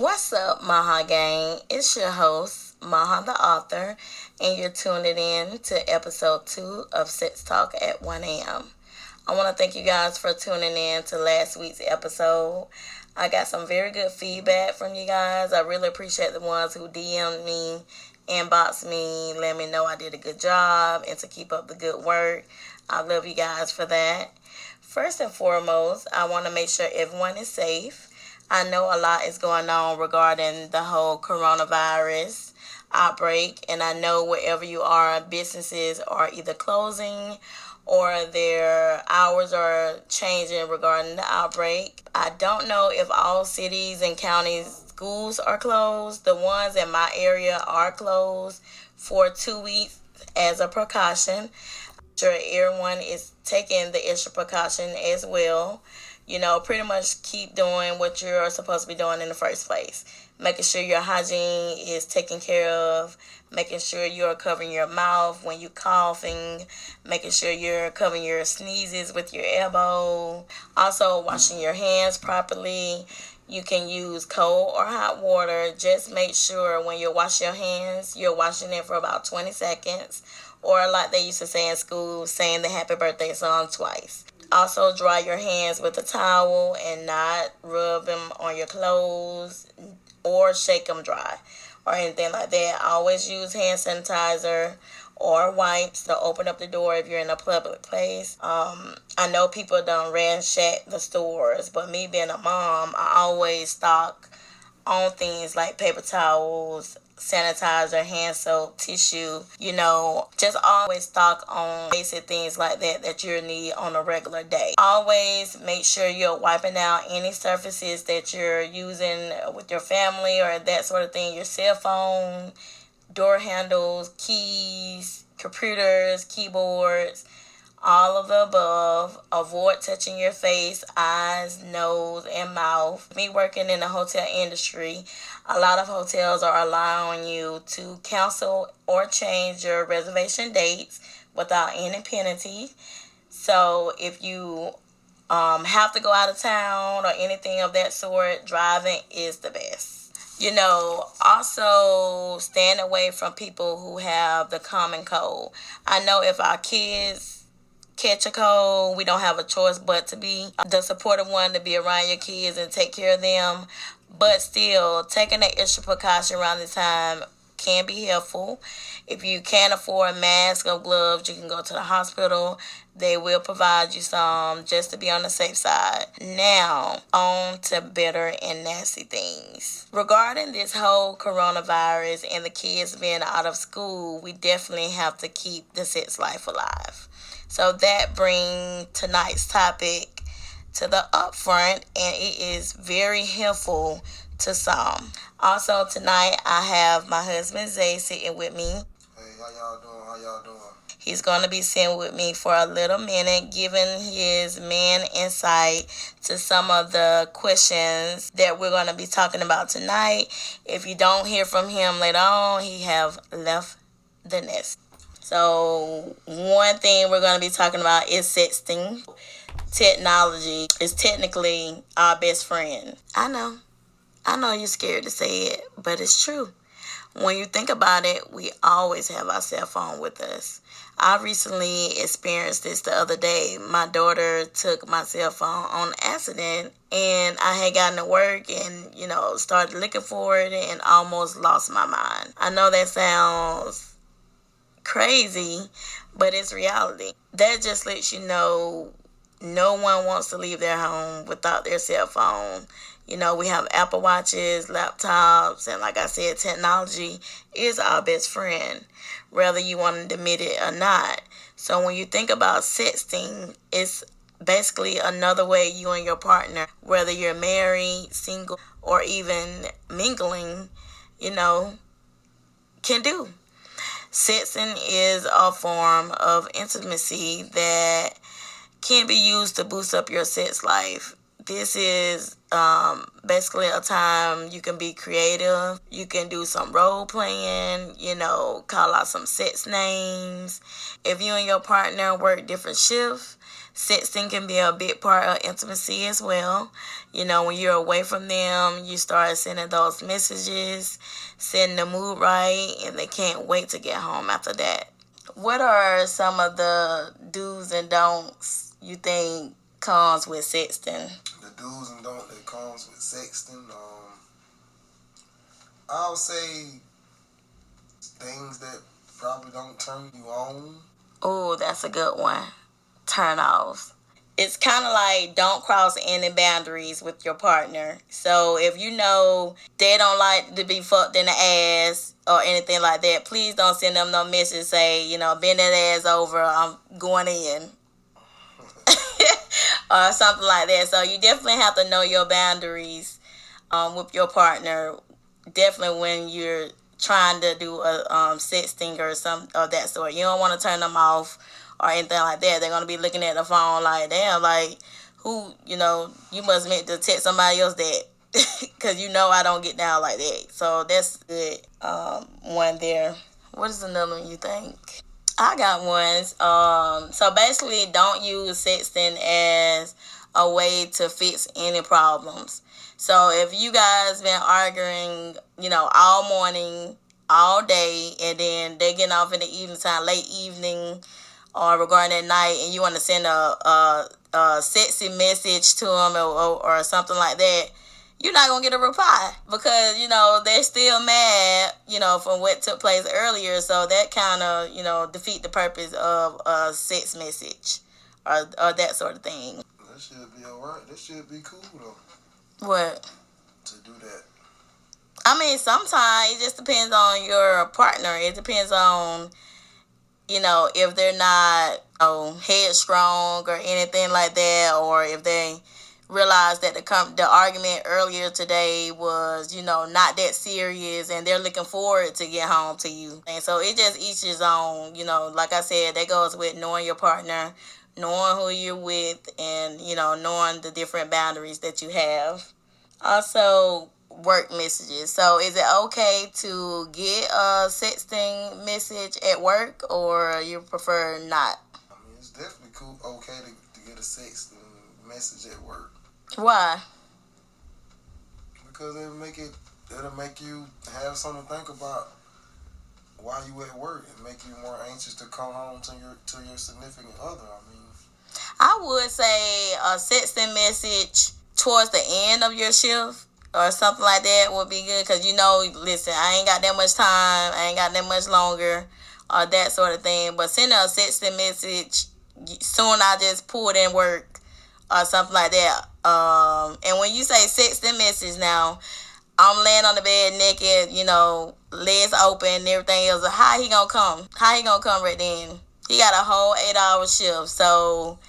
What's up, Maha Gang? It's your host, Maha the author, and you're tuning in to episode 2 of Sex Talk at 1 a.m. I want to thank you guys for tuning in to last week's episode. I got some very good feedback from you guys. I really appreciate the ones who DM'd me, inboxed me, let me know I did a good job, and to keep up the good work. I love you guys for that. First and foremost, I want to make sure everyone is safe. I know a lot is going on regarding the whole coronavirus outbreak, and I know wherever you are, businesses are either closing or their hours are changing regarding the outbreak. I don't know if all cities and counties schools are closed. The ones in my area are closed for 2 weeks as a precaution. I'm sure everyone is taking the extra precaution as well. Pretty much keep doing what you're supposed to be doing in the first place. Making sure your hygiene is taken care of. Making sure you're covering your mouth when you're coughing. Making sure you're covering your sneezes with your elbow. Also, washing your hands properly. You can use cold or hot water. Just make sure when you wash your hands, you're washing it for about 20 seconds. Or like they used to say in school, saying the happy birthday song twice. Also, dry your hands with a towel and not rub them on your clothes or shake them dry or anything like that. Always use hand sanitizer or wipes to open up the door if you're in a public place. I know people don't ransack the stores, but me being a mom, I always stock on things like paper towels, sanitizer, hand soap, tissue, just always stock on basic things like that you need on a regular day. Always make sure you're wiping out any surfaces that you're using with your family or that sort of thing, your cell phone, door handles, keys, computers, keyboards, all of the above. Avoid touching your face, eyes, nose, and mouth. Me working in the hotel industry, a lot of hotels are allowing you to cancel or change your reservation dates without any penalty. So if you have to go out of town or anything of that sort, driving is the best. Also stand away from people who have the common cold. I know if our kids catch a cold, we don't have a choice but to be the supportive one, to be around your kids and take care of them. But still, taking that extra precaution around this time can be helpful. If you can't afford a mask or gloves, you can go to the hospital. They will provide you some just to be on the safe side. Now, on to better and nasty things. Regarding this whole coronavirus and the kids being out of school, we definitely have to keep the sex life alive. So that brings tonight's topic to the upfront, and it is very helpful to some. Also tonight I have my husband Zay sitting with me. Hey, how y'all doing? He's going to be sitting with me for a little minute, giving his man insight to some of the questions that we're going to be talking about tonight. If you don't hear from him later on, he have left the nest. So one thing we're going to be talking about is sexting. Technology is technically our best friend. I know you're scared to say it, but it's true. When you think about it, we always have our cell phone with us. I recently experienced this the other day. My daughter took my cell phone on accident, and I had gotten to work and, started looking for it and almost lost my mind. I know that sounds crazy, but it's reality. That just lets you know no one wants to leave their home without their cell phone. We have Apple Watches, laptops, and like I said, technology is our best friend, whether you want to admit it or not. So when you think about sexting, it's basically another way you and your partner, whether you're married, single, or even mingling, can do. Sexting is a form of intimacy that can be used to boost up your sex life. This is basically a time you can be creative. You can do some role playing, call out some sex names. If you and your partner work different shifts, sexting can be a big part of intimacy as well. When you're away from them, you start sending those messages, setting the mood right, and they can't wait to get home after that. What are some of the do's and don'ts you think comes with sexting? The do's and don'ts that comes with sexting. I'll say things that probably don't turn you on. Oh, that's a good one. Turn offs. It's kind of like don't cross any boundaries with your partner. So if you know they don't like to be fucked in the ass or anything like that, please don't send them no message say, bend that ass over, I'm going in. Or something like that. So you definitely have to know your boundaries with your partner. Definitely when you're trying to do a sexting or some of that sort. You don't want to turn them off or anything like that. They're gonna be looking at the phone like, damn, like who, you must meant to text somebody else that, because I don't get down like that. So that's good. One there. What is another one you think? I got ones. So basically, don't use sexting as a way to fix any problems. So if you guys been arguing, all morning, all day, and then they getting off in the evening time, late evening, or regarding that night, and you want to send a sexy message to them or something like that, you're not gonna get a reply because they're still mad from what took place earlier. So that kind of defeat the purpose of a sex message or that sort of thing. That should be alright. That should be cool though. What? To do that. I mean, sometimes it just depends on your partner. It depends on if they're not headstrong or anything like that, or if they realize that the argument earlier today was not that serious and they're looking forward to get home to you. And so it just each his own. Like I said, that goes with knowing your partner, knowing who you're with, and knowing the different boundaries that you have. Also, work messages. So is it okay to get a sexting message at work, or you prefer not? I mean, it's definitely cool. Okay to get a sexting message at work. Why? Because it'll make you have something to think about while you at work and make you more anxious to come home to your significant other. I would say a sexting message towards the end of your shift or something like that would be good because listen, I ain't got that much time, I ain't got that much longer, or that sort of thing. But sending a sexting message soon I just pulled in work or something like that. And when you say sexting message now, I'm laying on the bed naked, legs open and everything else. How he gonna come? How he gonna come right then? He got a whole 8-hour shift, so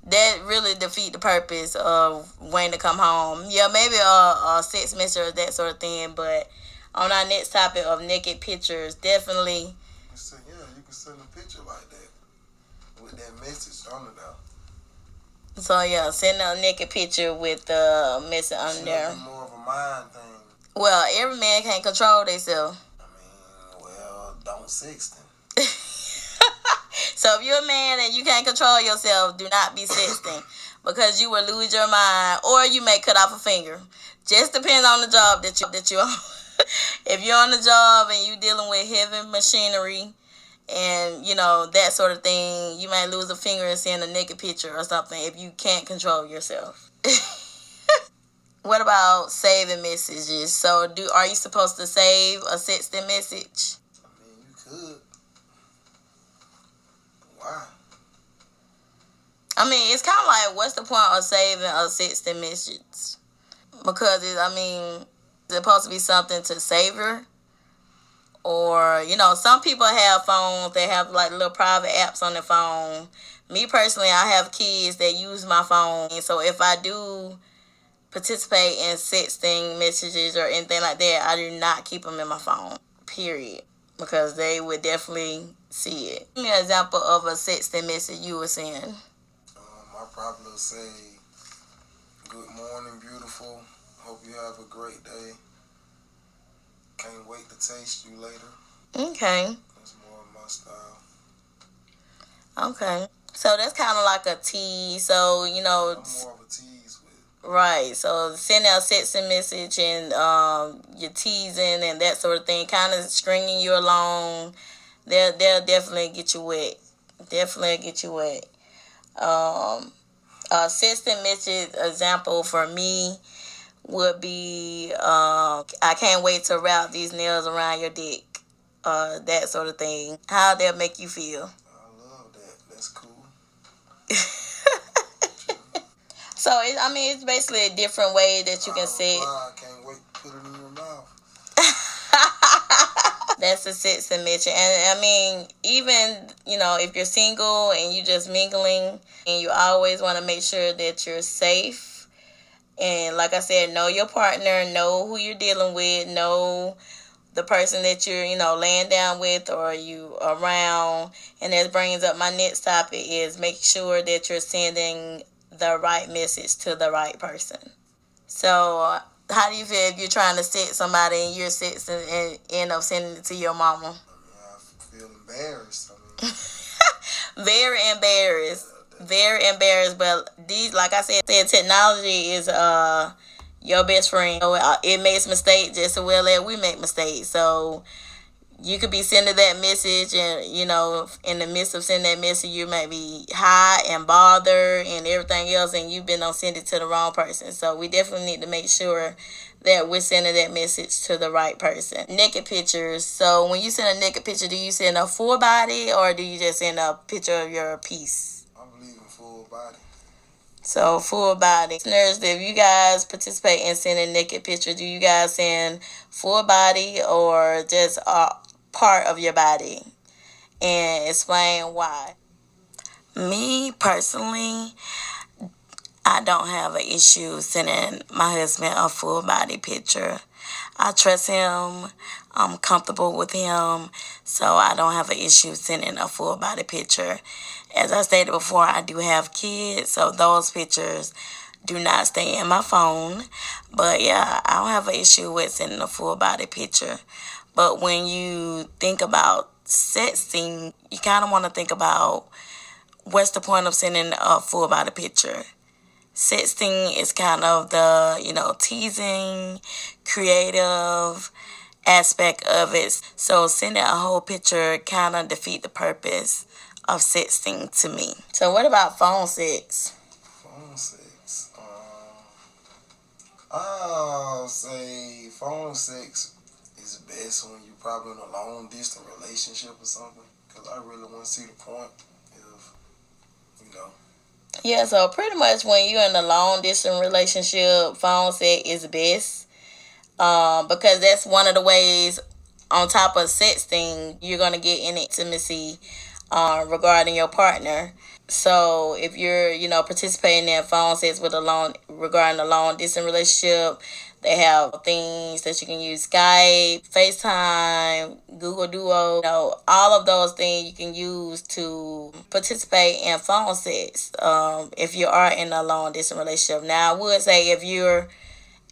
that really defeat the purpose of waiting to come home. Yeah, maybe a sex message or that sort of thing, but on our next topic of naked pictures, definitely. You can send a picture like that with that message on it now. So yeah, send a naked picture with the message on there. It's more of a mind thing. Well, every man can't control themselves. I mean, don't sext them. So if you're a man and you can't control yourself, do not be sexting because you will lose your mind or you may cut off a finger. Just depends on the job that you're on. If you're on the job and you're dealing with heavy machinery and that sort of thing, you might lose a finger and send a naked picture or something if you can't control yourself. What about saving messages? So are you supposed to save a sexting message? I mean, you could. Why? I mean, it's kind of like, what's the point of saving a sexting message? Because it's supposed to be something to savor. Or, some people have phones that have like little private apps on their phone. Me personally, I have kids that use my phone. And so if I do participate in sexting messages or anything like that, I do not keep them in my phone. Period. Because they would definitely see it. Give me an example of a sexting message you were sending. I probably say Good morning, beautiful. Hope you have a great day. Can't wait to taste you later. Okay. That's more of my style. Okay. So that's kind of like a tease. So, I'm more of a tease with. right. So send out sexting message and you're teasing and that sort of thing, kind of stringing you along. They'll definitely get you wet. Definitely get you wet. Um, Sexting message example for me would be I can't wait to wrap these nails around your dick. That sort of thing. How they'll make you feel. I love that. That's cool. So it's basically a different way that you can say it. I can't wait to put it in your mouth. That's a sex admission. And even, if you're single and you just mingling, and you always want to make sure that you're safe. And like I said, know your partner, know who you're dealing with, know the person that you're, laying down with or you around. And that brings up my next topic is make sure that you're sending the right message to the right person. So, how do you feel if you're trying to set somebody and you're sexting and end up sending it to your mama? I feel embarrassed. Very embarrassed. Very embarrassed. But these, like I said, technology is your best friend. So it makes mistakes just as well as we make mistakes. So you could be sending that message and in the midst of sending that message you may be high and bothered and everything else and you've been on send it to the wrong person. So we definitely need to make sure that we're sending that message to the right person. Naked pictures. So when you send a naked picture, do you send a full body or do you just send a picture of your piece? I believe in full body. So full body. Listeners, if you guys participate in sending naked pictures, do you guys send full body or just a part of your body? And explain why. Me personally, I don't have an issue sending my husband a full body picture. I trust him. I'm comfortable with him. So I don't have an issue sending a full body picture. As I stated before, I do have kids. So those pictures do not stay in my phone. But yeah, I don't have an issue with sending a full body picture. But when you think about sexting, you kind of want to think about what's the point of sending a full body picture. Sexting is kind of the, teasing, creative aspect of it. So sending a whole picture kind of defeat the purpose of sexting to me. So what about phone sex? Phone sex. I'll say phone sex is best when you're probably in a long distance relationship or something. Because I really want to see the point of, Yeah, so pretty much when you're in a long distance relationship, phone sex is best. Because that's one of the ways, on top of sexting, you're going to get in intimacy regarding your partner. So if you're, participating in phone sex regarding a long distance relationship, they have things that you can use: Skype, FaceTime, Google Duo. All of those things you can use to participate in phone sex. If you are in a long distance relationship. Now, I would say if you're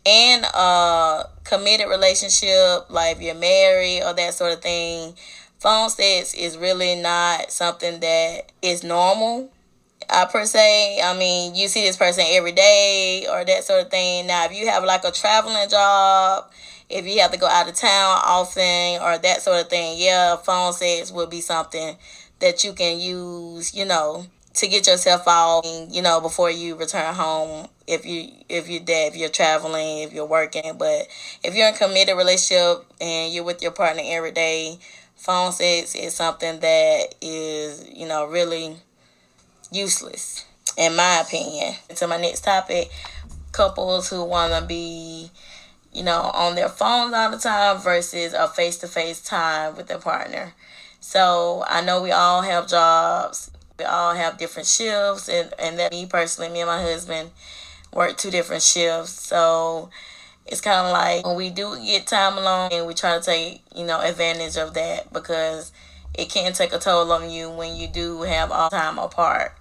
in a committed relationship, like if you're married or that sort of thing, phone sex is really not something that is normal. Per se, you see this person every day or that sort of thing. Now, if you have like a traveling job, if you have to go out of town often or that sort of thing, yeah, phone sex would be something that you can use, to get yourself off, before you return home. If you're traveling, if you're working, but if you're in a committed relationship and you're with your partner every day, phone sex is something that is, really useless, in my opinion. To my next topic, couples who want to be, on their phones all the time versus a face-to-face time with their partner. So I know we all have jobs. We all have different shifts. And that me personally, me and my husband work two different shifts. So it's kind of like when we do get time alone and we try to take, advantage of that because it can take a toll on you when you do have all time apart.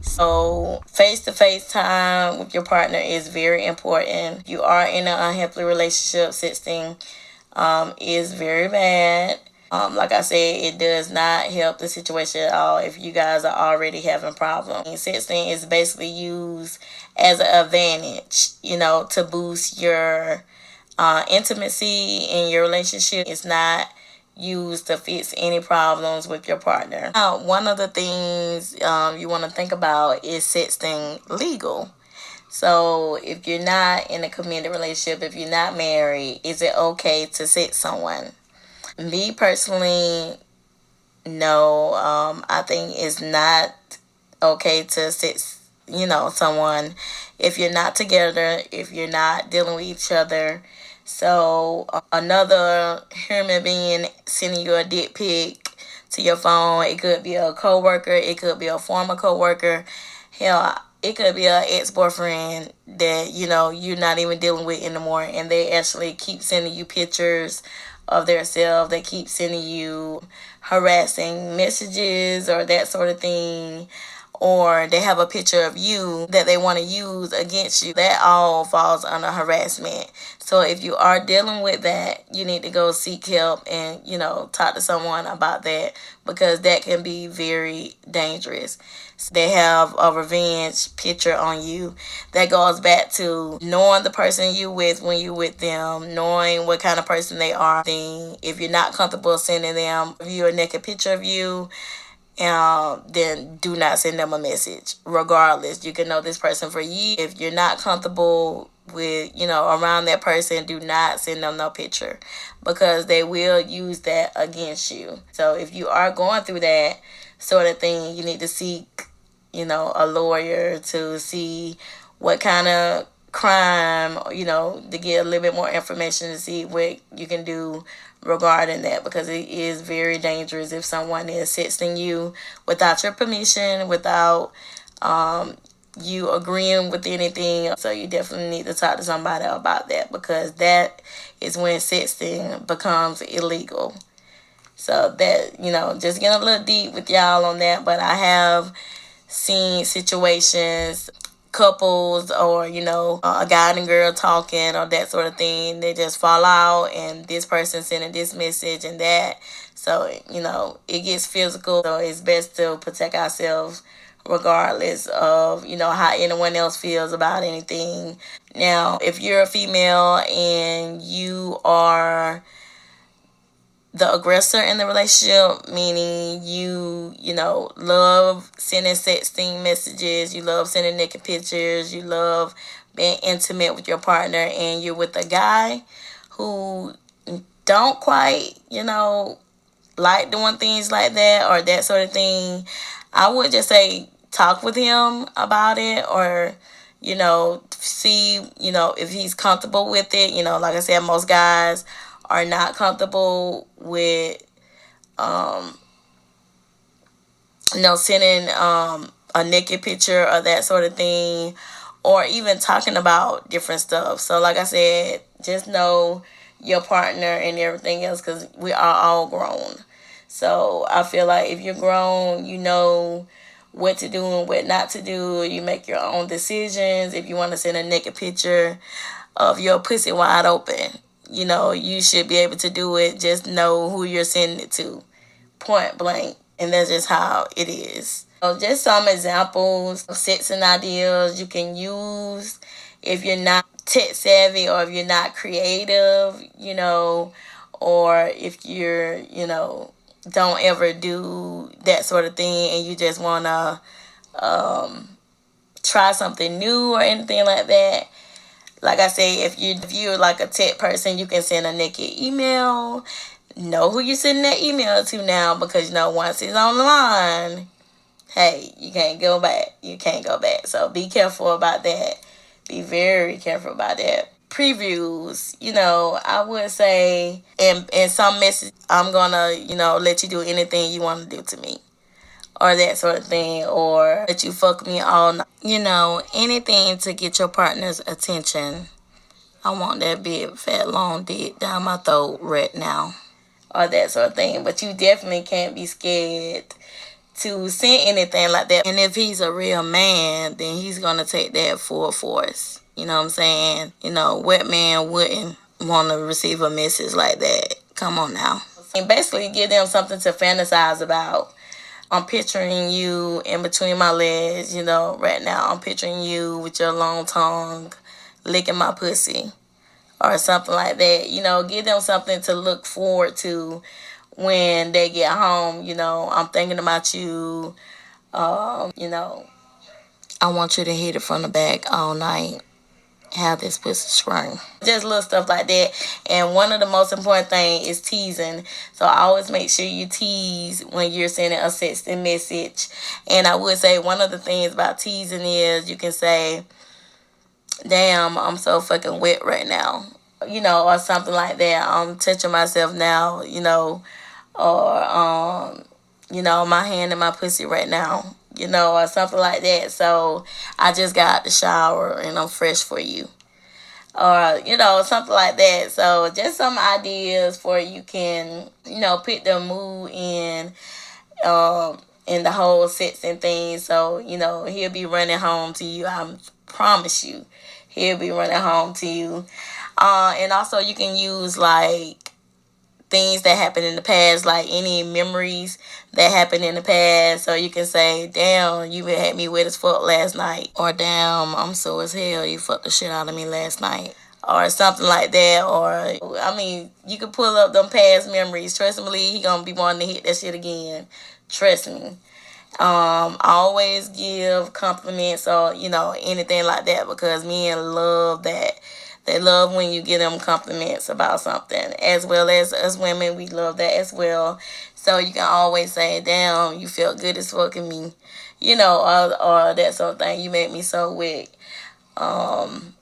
So face to face time with your partner is very important. You are in an unhealthy relationship. Sexting is very bad. Like I said, it does not help the situation at all if you guys are already having problems. Sexting is basically used as an advantage, to boost your intimacy in your relationship. It's not used to fix any problems with your partner. Now, one of the things you want to think about is sexting legal. So, if you're not in a committed relationship, if you're not married, is it okay to sex someone? Me personally, no. I think it's not okay to sex, someone if you're not together, if you're not dealing with each other. So another human being sending you a dick pic to your phone. It could be a coworker. It could be a former coworker. Hell, it could be an ex-boyfriend that you're not even dealing with anymore, and they actually keep sending you pictures of themselves. They keep sending you harassing messages or that sort of thing, or they have a picture of you that they want to use against you. That all falls under harassment. So if you are dealing with that, you need to go seek help and, talk to someone about that, because that can be very dangerous. They have a revenge picture on you. That goes back to knowing the person you with when you with them, knowing what kind of person they are. If you're not comfortable sending them a naked picture of you, then do not send them a message. Regardless, you can know this person for years. If you're not comfortable with, around that person, do not send them no picture, because they will use that against you. So if you are going through that sort of thing, you need to seek, a lawyer to see what kind of crime, to get a little bit more information to see what you can do regarding that, because it is very dangerous if someone is sexting you without your permission, without you agreeing with anything. So you definitely need to talk to somebody about that, because that is when sexting becomes illegal. So that, just getting a little deep with y'all on that, but I have seen situations, couples, or a guy and girl talking or that sort of thing, they just fall out and this person sending this message and that. So it gets physical. So it's best to protect ourselves regardless of how anyone else feels about anything. Now, if you're a female and you are the aggressor in the relationship, meaning you love sending sexting messages, you love sending naked pictures, you love being intimate with your partner, and you're with a guy who don't quite, like doing things like that or that sort of thing, I would just say talk with him about it, or see, if he's comfortable with it. Like I said, most guys are not comfortable with sending a naked picture or that sort of thing, or even talking about different stuff. So like I said, just know your partner and everything else, because we are all grown. So I feel like if you're grown, you know what to do and what not to do. You make your own decisions. If you want to send a naked picture of your pussy wide open, you should be able to do it. Just know who you're sending it to, point blank. And that's just how it is. So just some examples of sexting ideas you can use if you're not tech savvy, or if you're not creative, or if you're, don't ever do that sort of thing and you just want to try something new or anything like that. Like I say, if you're like a tech person, you can send a naked email. Know who you're sending that email to now, because once it's on the line, hey, you can't go back. You can't go back. So be careful about that. Be very careful about that. Previews, I would say in some message, I'm gonna, let you do anything you want to do to me, or that sort of thing, or that you fuck me all night. Anything to get your partner's attention. I want that big, fat, long dick down my throat right now, or that sort of thing. But you definitely can't be scared to send anything like that. And if he's a real man, then he's gonna take that full force. You know what I'm saying? You know, what man wouldn't want to receive a message like that? Come on now. And basically give them something to fantasize about. I'm picturing you in between my legs, you know, right now. I'm picturing you with your long tongue licking my pussy or something like that. You know, give them something to look forward to when they get home. You know, I'm thinking about you. You know, I want you to hit it from the back all night. Have this pussy scream. Just little stuff like that. And one of the most important thing is teasing. So I always make sure you tease when you're sending a sexting message. And I would say one of the things about teasing is you can say, damn, I'm so fucking wet right now. You know, or something like that. I'm touching myself now, you know, or you know, my hand in my pussy right now, you know, or something like that. So I just got out the shower and I'm fresh for you. Or, you know, something like that. So just some ideas for you can, you know, put the mood in the whole sets and things. So, you know, he'll be running home to you. I promise you. He'll be running home to you. And also you can use like things that happened in the past, like any memories that happened in the past. So you can say, damn, you had me wet as fuck last night. Or damn, I'm so as hell, you fucked the shit out of me last night. Or something like that. Or, I mean, you can pull up them past memories. Trust me, he gonna be wanting to hit that shit again. Trust me. I always give compliments or, you know, anything like that because men love that. They love when you give them compliments about something. As well as us women, we love that as well. So you can always say, damn, you felt good as fucking me. You know, or that sort of thing. You make me so wet. Um,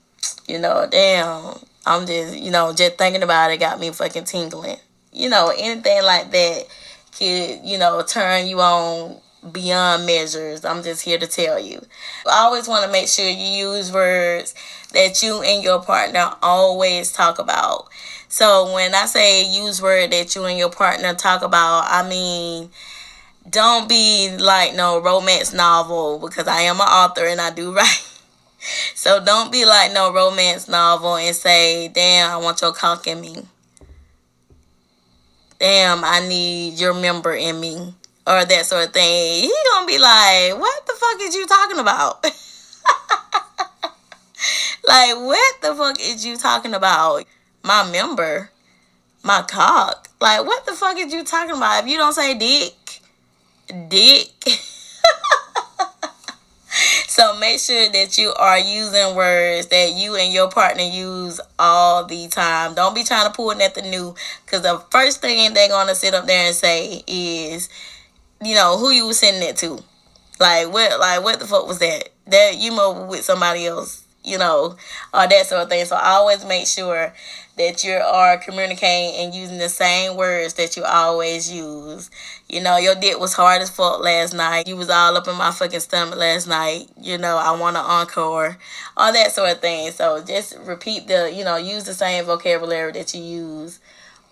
you know, damn. I'm just, you know, just thinking about it got me fucking tingling. You know, anything like that could, you know, turn you on beyond measures. I'm just here to tell you. I always want to make sure you use words that you and your partner always talk about. So when I say use word that you and your partner talk about, I mean don't be like no romance novel because I am an author and I do write. So don't be like no romance novel and say, damn, I want your cock in me. Damn, I need your member in me. Or that sort of thing. He gonna be like, what the fuck is you talking about? Like, what the fuck is you talking about? My member? My cock? Like, what the fuck is you talking about? If you don't say dick. So make sure that you are using words that you and your partner use all the time. Don't be trying to pull nothing new. Because the first thing they're going to sit up there and say is, you know, who you was sending it to. Like what the fuck was that? That you move with somebody else, you know, or that sort of thing. So I always make sure that you are communicating and using the same words that you always use. You know, your dick was hard as fuck last night. You was all up in my fucking stomach last night. You know, I want an encore. All that sort of thing. So just repeat use the same vocabulary that you use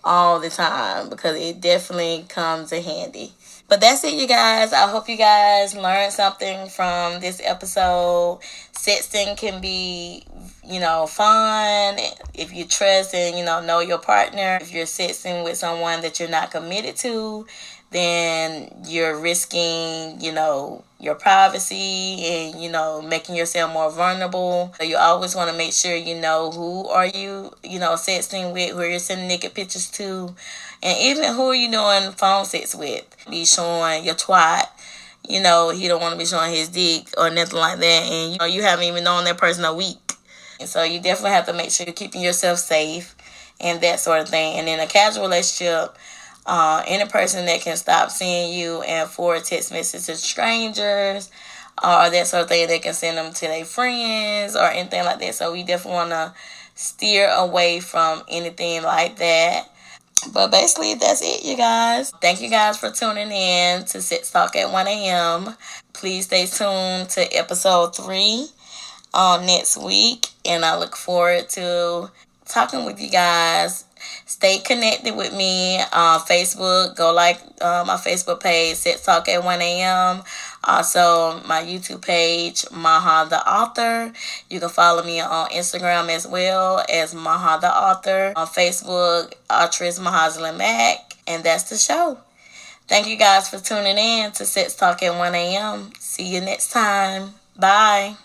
all the time because it definitely comes in handy. But that's it, you guys. I hope you guys learned something from this episode. Sexting can be, you know, fun if you trust and, you know your partner. If you're sexting with someone that you're not committed to, then you're risking, you know, your privacy and, you know, making yourself more vulnerable. So you always want to make sure you know who are you, you know, sexting with, who you're sending naked pictures to, and even who are you doing phone sex with. Be showing your twat. You know, he don't want to be showing his dick or nothing like that. And, you know, you haven't even known that person a week. And so you definitely have to make sure you're keeping yourself safe and that sort of thing. And in a casual relationship, any person that can stop seeing you and forward text messages to strangers or that sort of thing, they can send them to their friends or anything like that. So we definitely want to steer away from anything like that. But basically, that's it, you guys. Thank you guys for tuning in to Sex Talk at 1 a.m. Please stay tuned to episode 3 next week. And I look forward to talking with you guys. Stay connected with me on Facebook. Go like my Facebook page, Sex Talk at 1 a.m. Also, my YouTube page, Maha the Author. You can follow me on Instagram as well as Maha the Author. On Facebook, Artris Mahazlin Mac. And that's the show. Thank you guys for tuning in to Sex Talk at 1 a.m. See you next time. Bye.